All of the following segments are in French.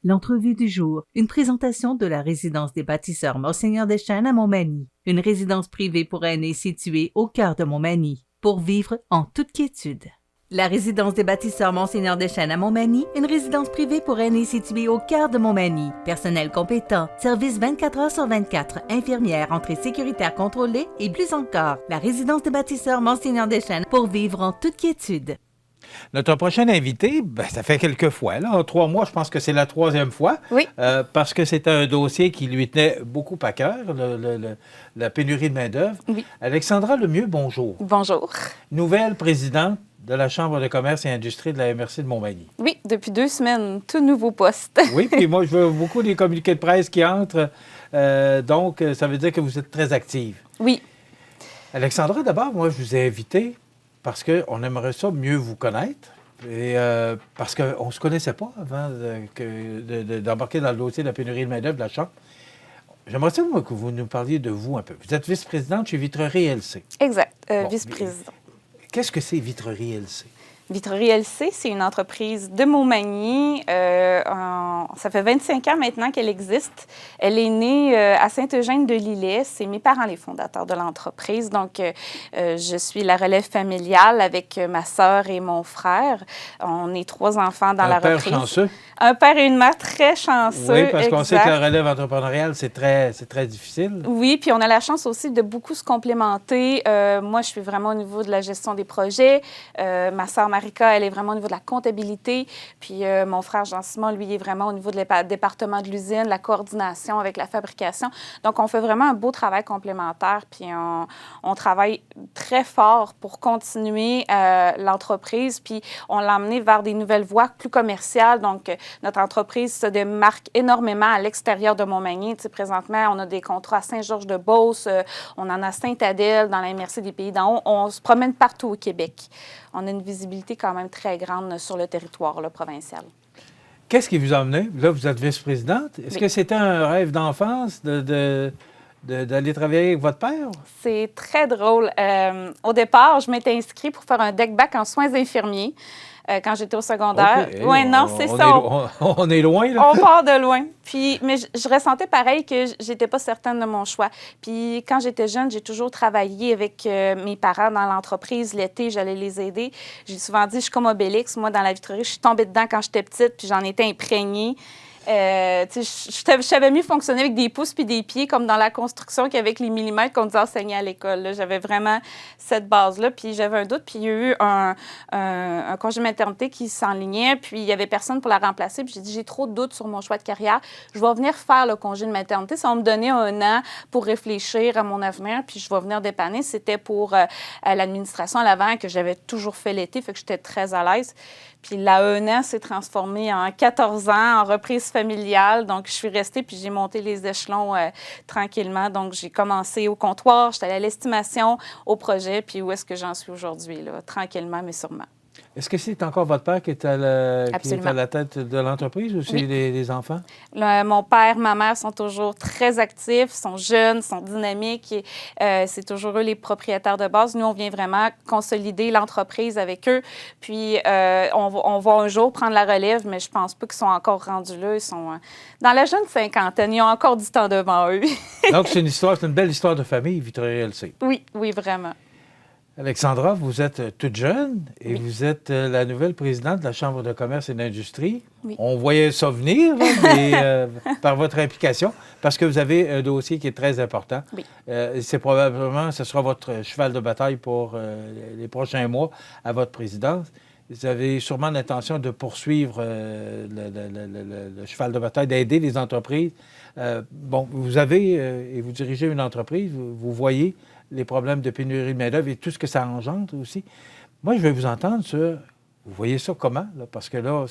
L'entrevue du jour, une présentation de la résidence des bâtisseurs Monseigneur Deschênes à Montmagny, une résidence privée pour aînés située au cœur de Montmagny, pour vivre en toute quiétude. La résidence des bâtisseurs Monseigneur Deschênes à Montmagny, une résidence privée pour aînés située au cœur de Montmagny. Personnel compétent, service 24 heures sur 24, infirmière, entrée sécuritaire contrôlée et plus encore. La résidence des bâtisseurs Monseigneur Deschênes pour vivre en toute quiétude. Notre prochain invité, ça fait quelques fois. Là, en 3 mois, je pense que c'est la 3e fois. Oui. Parce que c'est un dossier qui lui tenait beaucoup à cœur, la pénurie de main-d'œuvre. Oui. Alexandra Lemieux, bonjour. Bonjour. Nouvelle présidente de la Chambre de commerce et industrie de la MRC de Montmagny. Oui, depuis 2 semaines, tout nouveau poste. Oui, puis moi, je veux beaucoup des communiqués de presse qui entrent. Donc, ça veut dire que vous êtes très active. Oui. Alexandra, d'abord, moi, je vous ai invité parce qu'on aimerait ça mieux vous connaître. Et parce qu'on ne se connaissait pas avant d'embarquer dans le dossier de la pénurie de main-d'œuvre de la Chambre. J'aimerais ça, moi, que vous nous parliez de vous un peu. Vous êtes vice-présidente chez Vitrerie LC. Exact, vice-président. Qu'est-ce que c'est Vitrerie LC? Vitrerie LC, c'est une entreprise de Montmagny. Ça fait 25 ans maintenant qu'elle existe. Elle est née à Saint-Eugène-de-Lillet. C'est mes parents les fondateurs de l'entreprise. Donc, je suis la relève familiale avec ma sœur et mon frère. On est 3 enfants dans la reprise. Un père chanceux? Un père et une mère très chanceux. Oui, parce qu'on sait que la relève entrepreneuriale, c'est très difficile. Oui, puis on a la chance aussi de beaucoup se complémenter. Moi, je suis vraiment au niveau de la gestion des projets. Ma sœur Marika, elle est vraiment au niveau de la comptabilité. Puis mon frère Jean-Simon, lui, est vraiment au niveau du département de l'usine, la coordination avec la fabrication. Donc, on fait vraiment un beau travail complémentaire. Puis on travaille très fort pour continuer l'entreprise. Puis on l'a emmené vers des nouvelles voies plus commerciales. Donc, notre entreprise se démarque énormément à l'extérieur de Montmagny. Tu sais, présentement, on a des contrats à Saint-Georges-de-Beauce, on en a à Sainte-Adèle, dans la MRC des Pays d'en haut. On se promène partout au Québec. On a une visibilité quand même très grande sur le territoire là, provincial. Qu'est-ce qui vous a amené? Là, vous êtes vice-présidente. Est-ce que c'était un rêve d'enfance d'aller travailler avec votre père? C'est très drôle. Au départ, je m'étais inscrite pour faire un deck-bac en soins infirmiers. Quand j'étais au secondaire. Okay. Oui, non, c'est ça. On est loin, là. On part de loin. Puis, mais je ressentais pareil que j'étais pas certaine de mon choix. Puis, quand j'étais jeune, j'ai toujours travaillé avec mes parents dans l'entreprise. L'été, j'allais les aider. J'ai souvent dit, je suis comme Obélix. Moi, dans la vitrerie, je suis tombée dedans quand j'étais petite, puis j'en étais imprégnée. Je savais mieux fonctionner avec des pouces puis des pieds, comme dans la construction, qu'avec les millimètres qu'on nous enseignait à l'école. J'avais vraiment cette base-là, puis j'avais un doute. Puis il y a eu un congé maternité qui s'enlignait, puis il y avait personne pour la remplacer. Puis j'ai dit, j'ai trop de doutes sur mon choix de carrière. Je vais venir faire le congé de maternité. Ça va me donner 1 an pour réfléchir à mon avenir, puis je vais venir dépanner. C'était pour l'administration à l'avant, que j'avais toujours fait l'été, fait que j'étais très à l'aise. Puis la 1 an s'est transformée en 14 ans, en reprise familiale. Donc, je suis restée, puis j'ai monté les échelons tranquillement. Donc, j'ai commencé au comptoir, j'étais allée à l'estimation, au projet, puis où est-ce que j'en suis aujourd'hui, là, tranquillement, mais sûrement. Est-ce que c'est encore votre père qui est à la tête de l'entreprise ou c'est les enfants? Mon père, ma mère sont toujours très actifs, sont jeunes, sont dynamiques. C'est toujours eux les propriétaires de base. Nous, on vient vraiment consolider l'entreprise avec eux. Puis, on va un jour prendre la relève, mais je pense pas qu'ils sont encore rendus là. Ils sont dans la jeune cinquantaine. Ils ont encore du temps devant eux. Donc, c'est une belle histoire de famille, Vitrerie LC. Oui, vraiment. Alexandra, vous êtes toute jeune et vous êtes la nouvelle présidente de la Chambre de commerce et d'industrie. Oui. On voyait ça venir, là, mais par votre implication, parce que vous avez un dossier qui est très important. Oui. C'est probablement, ce sera votre cheval de bataille pour les prochains mois à votre présidence. Vous avez sûrement l'intention de poursuivre le cheval de bataille, d'aider les entreprises. Vous avez, et vous dirigez une entreprise, vous voyez les problèmes de pénurie de main-d'œuvre et tout ce que ça engendre aussi. Moi, je vais vous entendre sur, vous voyez ça comment? Là? Parce que là,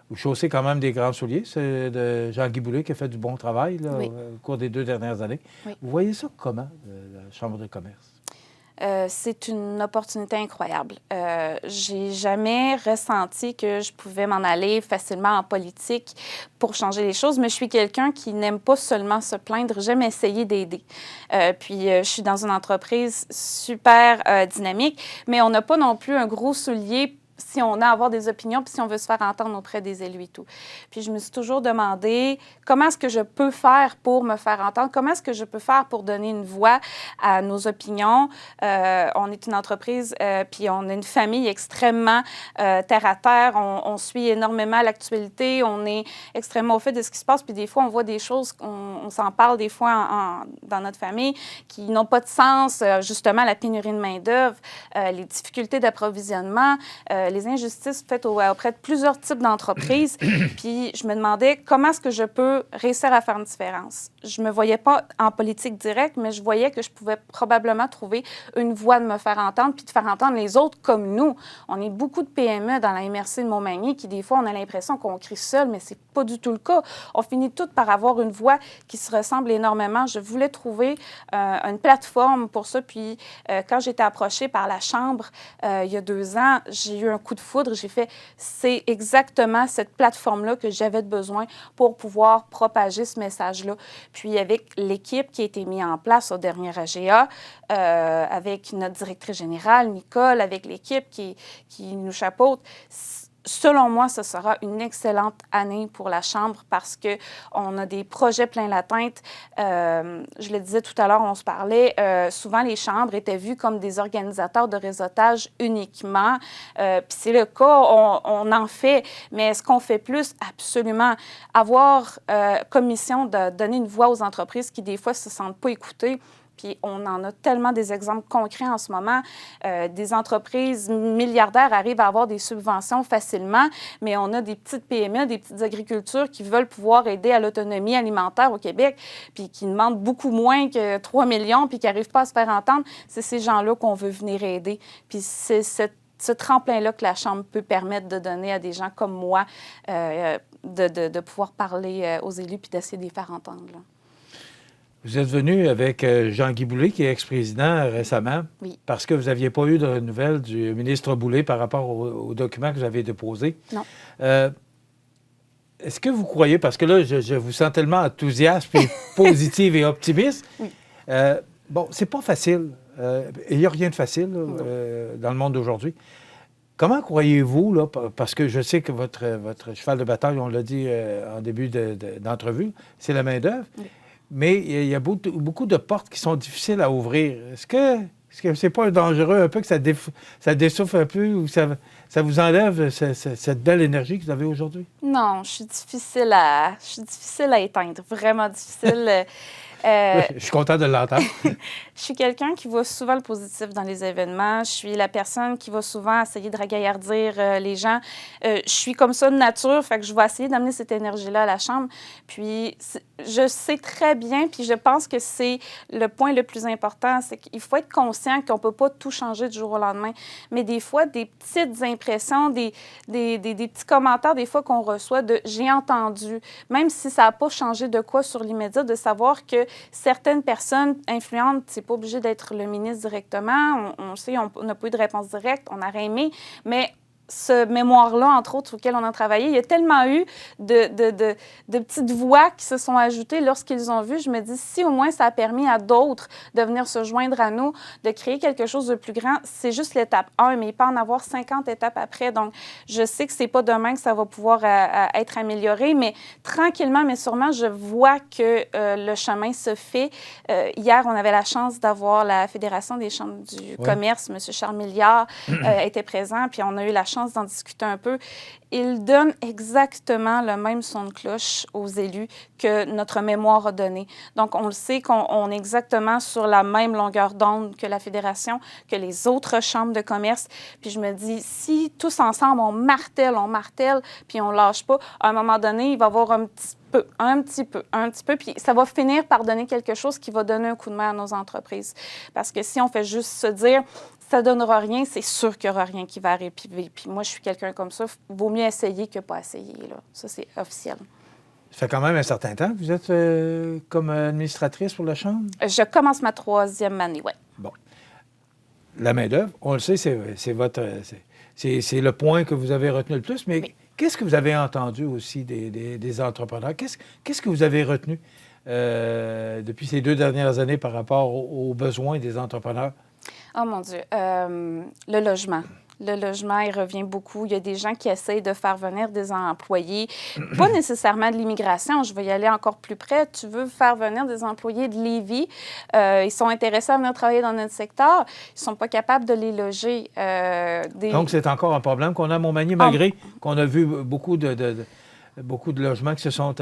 vous chaussez quand même des grands souliers. C'est de Jean-Guy Boulay qui a fait du bon travail là, oui. au cours des 2 dernières années. Oui. Vous voyez ça comment, la Chambre de commerce? C'est une opportunité incroyable. J'ai jamais ressenti que je pouvais m'en aller facilement en politique pour changer les choses, mais je suis quelqu'un qui n'aime pas seulement se plaindre, j'aime essayer d'aider. Puis, je suis dans une entreprise super dynamique, mais on n'a pas non plus un gros soulier si on a à avoir des opinions, puis si on veut se faire entendre auprès des élus et tout. Puis je me suis toujours demandé comment est-ce que je peux faire pour me faire entendre, comment est-ce que je peux faire pour donner une voix à nos opinions. On est une entreprise, puis on a une famille extrêmement terre à terre. On suit énormément l'actualité, on est extrêmement au fait de ce qui se passe, puis des fois, on voit des choses, on s'en parle des fois dans notre famille, qui n'ont pas de sens, justement la pénurie de main-d'œuvre, les difficultés d'approvisionnement, les injustices faites auprès de plusieurs types d'entreprises. Puis je me demandais comment est-ce que je peux réussir à faire une différence. Je ne me voyais pas en politique directe, mais je voyais que je pouvais probablement trouver une voie de me faire entendre puis de faire entendre les autres comme nous. On est beaucoup de PME dans la MRC de Montmagny qui, des fois, on a l'impression qu'on crie seul, mais c'est pas du tout le cas. On finit toutes par avoir une voix qui se ressemble énormément. Je voulais trouver une plateforme pour ça. Puis quand j'ai été approchée par la Chambre il y a 2 ans, j'ai eu un coup de foudre. J'ai fait, c'est exactement cette plateforme-là que j'avais besoin pour pouvoir propager ce message-là. Puis avec l'équipe qui a été mise en place au dernier AGA, avec notre directrice générale, Nicole, avec l'équipe qui nous chapeaute, selon moi, ce sera une excellente année pour la Chambre parce qu'on a des projets plein la tête. Je le disais tout à l'heure, on se parlait, souvent les chambres étaient vues comme des organisateurs de réseautage uniquement. Puis c'est le cas, on en fait, mais est-ce qu'on fait plus? Absolument. Avoir comme mission de donner une voix aux entreprises qui, des fois, ne se sentent pas écoutées. Puis on en a tellement des exemples concrets en ce moment. Des entreprises milliardaires arrivent à avoir des subventions facilement, mais on a des petites PME, des petites agricultures qui veulent pouvoir aider à l'autonomie alimentaire au Québec, puis qui demandent beaucoup moins que 3 millions, puis qui n'arrivent pas à se faire entendre. C'est ces gens-là qu'on veut venir aider. Puis c'est ce tremplin-là que la Chambre peut permettre de donner à des gens comme moi, de pouvoir parler aux élus puis d'essayer de les faire entendre, là. Vous êtes venu avec Jean-Guy Boulay, qui est ex-président récemment, oui, parce que vous n'aviez pas eu de nouvelles du ministre Boulay par rapport aux documents que vous avez déposés. Non. Est-ce que vous croyez, parce que là, je vous sens tellement enthousiaste, et positive et optimiste. Oui. Bon, c'est pas facile. Il n'y a rien de facile là, dans le monde d'aujourd'hui. Comment croyez-vous, là, parce que je sais que votre cheval de bataille, on l'a dit en début d'entrevue, c'est la main-d'œuvre. Oui. Mais il y a beaucoup de portes qui sont difficiles à ouvrir. Est-ce que c'est pas dangereux un peu que ça dessouffle un peu ou ça vous enlève cette belle énergie que vous avez aujourd'hui? Non, je suis difficile à éteindre, vraiment difficile. Je suis content de l'entendre. Je suis quelqu'un qui voit souvent le positif dans les événements. Je suis la personne qui va souvent essayer de ragaillardir les gens. Je suis comme ça de nature, fait que je vais essayer d'amener cette énergie-là à la Chambre. Puis, je sais très bien, puis je pense que c'est le point le plus important, c'est qu'il faut être conscient qu'on ne peut pas tout changer du jour au lendemain. Mais des fois, des petites impressions, des petits commentaires, des fois qu'on reçoit de « j'ai entendu », même si ça n'a pas changé de quoi sur l'immédiat, de savoir que certaines personnes influentes, c'est pas obligé d'être le ministre directement. On sait, on n'a pas eu de réponse directe, on aurait aimé, mais ce mémoire-là, entre autres, auquel on a travaillé, il y a tellement eu de petites voix qui se sont ajoutées lorsqu'ils ont vu. Je me dis, si au moins ça a permis à d'autres de venir se joindre à nous, de créer quelque chose de plus grand, c'est juste l'étape 1, mais il peut en avoir 50 étapes après. Donc, je sais que c'est pas demain que ça va pouvoir être amélioré, mais tranquillement, mais sûrement, je vois que le chemin se fait. Hier, on avait la chance d'avoir la Fédération des chambres du commerce, M. Charles Milliard était présent, puis on a eu la chance d'en discuter un peu. Il donne exactement le même son de cloche aux élus que notre mémoire a donné. Donc, on le sait qu'on est exactement sur la même longueur d'onde que la Fédération, que les autres chambres de commerce. Puis je me dis, si tous ensemble, on martèle, puis on lâche pas, à un moment donné, il va y avoir un petit peu, puis ça va finir par donner quelque chose qui va donner un coup de main à nos entreprises. Parce que si on fait juste se dire, ça ne donnera rien, c'est sûr qu'il n'y aura rien qui va arriver. Puis moi, je suis quelqu'un comme ça. Il vaut mieux essayer que pas essayer, là. Ça, c'est officiel. Ça fait quand même un certain temps que vous êtes comme administratrice pour la Chambre? Je commence ma 3e année, oui. Bon. La main-d'œuvre, on le sait, c'est le point que vous avez retenu le plus, mais oui. Qu'est-ce que vous avez entendu aussi des entrepreneurs? Qu'est-ce que vous avez retenu depuis ces 2 dernières années par rapport aux besoins des entrepreneurs? Oh mon Dieu. Le logement. Le logement, il revient beaucoup. Il y a des gens qui essayent de faire venir des employés, pas nécessairement de l'immigration, je vais y aller encore plus près. Tu veux faire venir des employés de Lévis, ils sont intéressés à venir travailler dans notre secteur, ils ne sont pas capables de les loger. Donc, c'est encore un problème qu'on a à Montmagny, malgré qu'on a vu beaucoup de logements qui se sont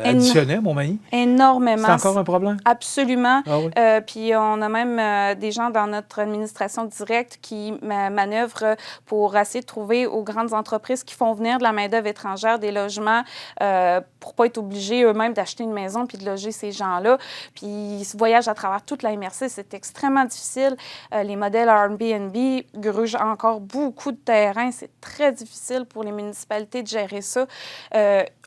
additionnés à Montmagny. Énormément. C'est encore un problème? Absolument. Ah oui? Puis on a même des gens dans notre administration directe qui manœuvrent pour essayer de trouver aux grandes entreprises qui font venir de la main-d'œuvre étrangère des logements pour ne pas être obligés eux-mêmes d'acheter une maison puis de loger ces gens-là. Puis ils se voyagent à travers toute la MRC. C'est extrêmement difficile. Les modèles Airbnb grugent encore beaucoup de terrain. C'est très difficile pour les municipalités de gérer ça.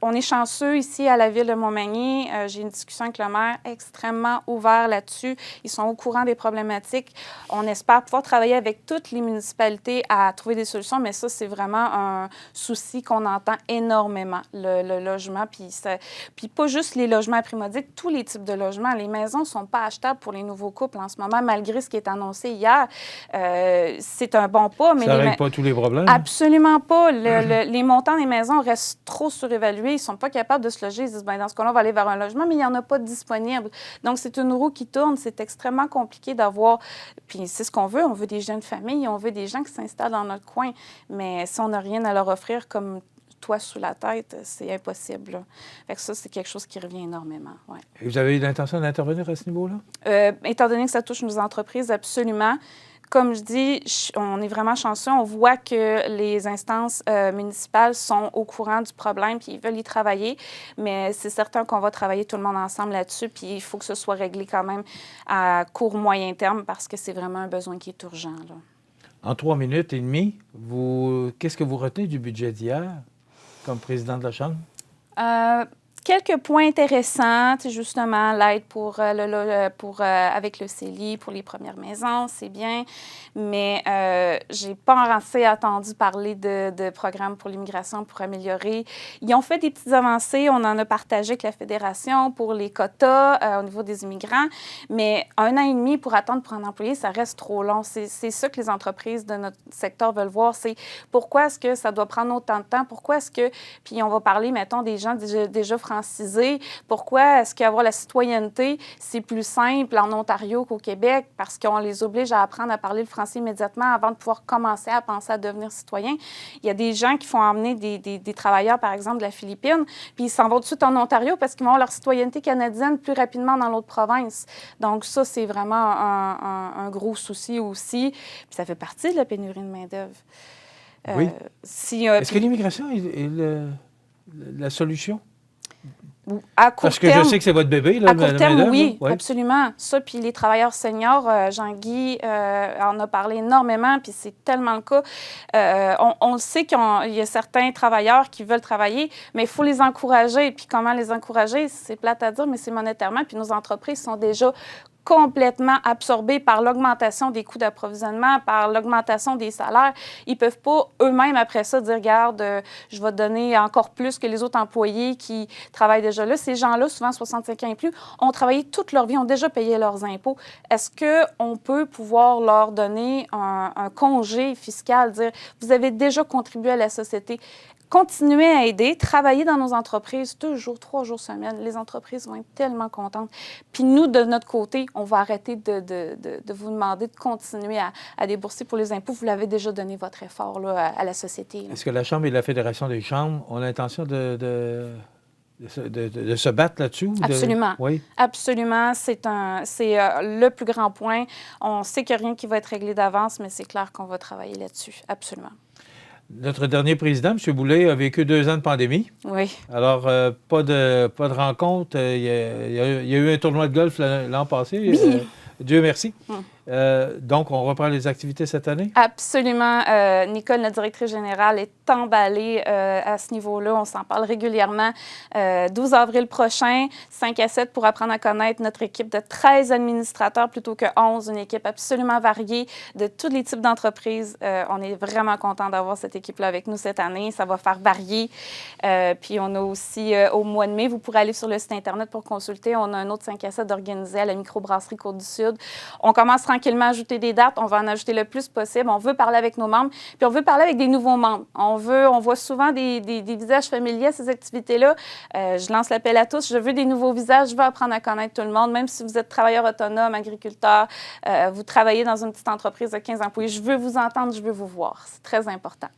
On est chanceux ici à la ville de Montmagny. J'ai une discussion avec le maire extrêmement ouvert là-dessus. Ils sont au courant des problématiques. On espère pouvoir travailler avec toutes les municipalités à trouver des solutions, mais ça, c'est vraiment un souci qu'on entend énormément, le logement. Puis pas juste les logements à prix modique, tous les types de logements. Les maisons ne sont pas achetables pour les nouveaux couples en ce moment, malgré ce qui est annoncé hier. C'est un bon pas, mais... Ça ne règle pas tous les problèmes? Absolument pas. Les montants des maisons restent trop surévalués. Ils ne sont pas capables de se loger. Ils disent, bien, dans ce cas-là, on va aller vers un logement, mais il n'y en a pas de disponible. Donc, c'est une roue qui tourne. C'est extrêmement compliqué d'avoir... Puis, c'est ce qu'on veut. On veut des jeunes familles. On veut des gens qui s'installent dans notre coin. Mais si on n'a rien à leur offrir comme toit sous la tête, c'est impossible. Là. Fait que ça, c'est quelque chose qui revient énormément. Ouais. Et vous avez eu l'intention d'intervenir à ce niveau-là? Étant donné que ça touche nos entreprises, absolument. Comme je dis, on est vraiment chanceux. On voit que les instances municipales sont au courant du problème puis ils veulent y travailler. Mais c'est certain qu'on va travailler tout le monde ensemble là-dessus. Puis il faut que ce soit réglé quand même à court, moyen terme parce que c'est vraiment un besoin qui est urgent. Là. En 3 minutes et demie, qu'est-ce que vous retenez du budget d'hier comme président de la Chambre? Quelques points intéressants, justement, l'aide avec le CELI pour les premières maisons, c'est bien, mais je n'ai pas assez attendu parler de programmes pour l'immigration pour améliorer. Ils ont fait des petites avancées, on en a partagé avec la Fédération pour les quotas au niveau des immigrants, mais 1 an et demi pour attendre pour un employé, ça reste trop long. C'est ça que les entreprises de notre secteur veulent voir, c'est pourquoi est-ce que ça doit prendre autant de temps, pourquoi est-ce que, puis on va parler, mettons, des gens déjà francisés. Pourquoi est-ce qu'avoir la citoyenneté, c'est plus simple en Ontario qu'au Québec? Parce qu'on les oblige à apprendre à parler le français immédiatement avant de pouvoir commencer à penser à devenir citoyen. Il y a des gens qui font emmener des travailleurs, par exemple, de la Philippine, puis ils s'en vont tout de suite en Ontario parce qu'ils vont avoir leur citoyenneté canadienne plus rapidement dans l'autre province. Donc ça, c'est vraiment un gros souci aussi. Puis ça fait partie de la pénurie de main-d'œuvre. Oui. Est-ce que l'immigration est la solution? À court Parce que terme, je sais que c'est votre bébé, là. À court terme, oui, ouais. Absolument. Ça, puis les travailleurs seniors, Jean-Guy en a parlé énormément, puis c'est tellement le cas. On le sait qu'il y a certains travailleurs qui veulent travailler, mais il faut les encourager. Puis comment les encourager? C'est plate à dire, mais c'est monétairement. Puis nos entreprises sont déjà complètement absorbés par l'augmentation des coûts d'approvisionnement, par l'augmentation des salaires. Ils ne peuvent pas eux-mêmes, après ça, dire, regarde, je vais te donner encore plus que les autres employés qui travaillent déjà là. Ces gens-là, souvent 65 ans et plus, ont travaillé toute leur vie, ont déjà payé leurs impôts. Est-ce qu'on peut pouvoir leur donner un congé fiscal, dire, vous avez déjà contribué à la société? Continuer à aider, travailler dans nos entreprises 2 jours, 3 jours semaine. Les entreprises vont être tellement contentes. Puis nous, de notre côté, on va arrêter de vous demander de continuer à débourser pour les impôts. Vous l'avez déjà donné votre effort là, à la société. Là. Est-ce que la Chambre et la Fédération des chambres ont l'intention de se battre là-dessus? Absolument. Oui. Absolument. C'est le plus grand point. On sait qu'il n'y a rien qui va être réglé d'avance, mais c'est clair qu'on va travailler là-dessus. Absolument. Notre dernier président, M. Boulay, a vécu 2 ans de pandémie. Oui. Alors, pas de rencontre. Il y a eu un tournoi de golf l'an passé. Oui. Dieu merci. Donc, on reprend les activités cette année? Absolument. Nicole, la directrice générale, est emballée à ce niveau-là. On s'en parle régulièrement. 12 avril prochain, 5 à 7 pour apprendre à connaître notre équipe de 13 administrateurs plutôt que 11. Une équipe absolument variée de tous les types d'entreprises. On est vraiment content d'avoir cette équipe-là avec nous cette année. Ça va faire varier. Puis, on a aussi, au mois de mai, vous pourrez aller sur le site Internet pour consulter. On a un autre 5 à 7 organisé à la microbrasserie Côte-du-Sud d'habitude. On commence tranquillement à ajouter des dates. On va en ajouter le plus possible. On veut parler avec nos membres. Puis on veut parler avec des nouveaux membres. On voit souvent des visages familiers à ces activités-là. Je lance l'appel à tous. Je veux des nouveaux visages. Je veux apprendre à connaître tout le monde. Même si vous êtes travailleur autonome, agriculteur, vous travaillez dans une petite entreprise de 15 employés, je veux vous entendre, je veux vous voir. C'est très important.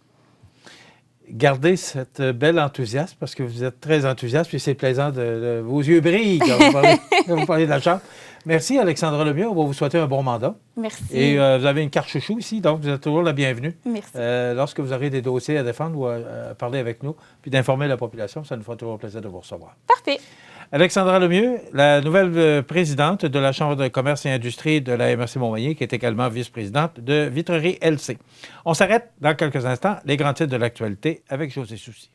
Gardez cette belle enthousiasme parce que vous êtes très enthousiaste puis c'est plaisant vos yeux brillent quand vous parlez de la Chambre. Merci Alexandra Lemieux, on va vous souhaiter un bon mandat. Merci. Et vous avez une carte chouchou ici, donc vous êtes toujours la bienvenue. Merci. Lorsque vous aurez des dossiers à défendre ou à parler avec nous, puis d'informer la population, ça nous fera toujours plaisir de vous recevoir. Parfait. Alexandra Lemieux, la nouvelle présidente de la Chambre de commerce et industrie de la MRC Montmagny, qui est également vice-présidente de Vitrerie LC. On s'arrête dans quelques instants, les grands titres de l'actualité avec José Soucy.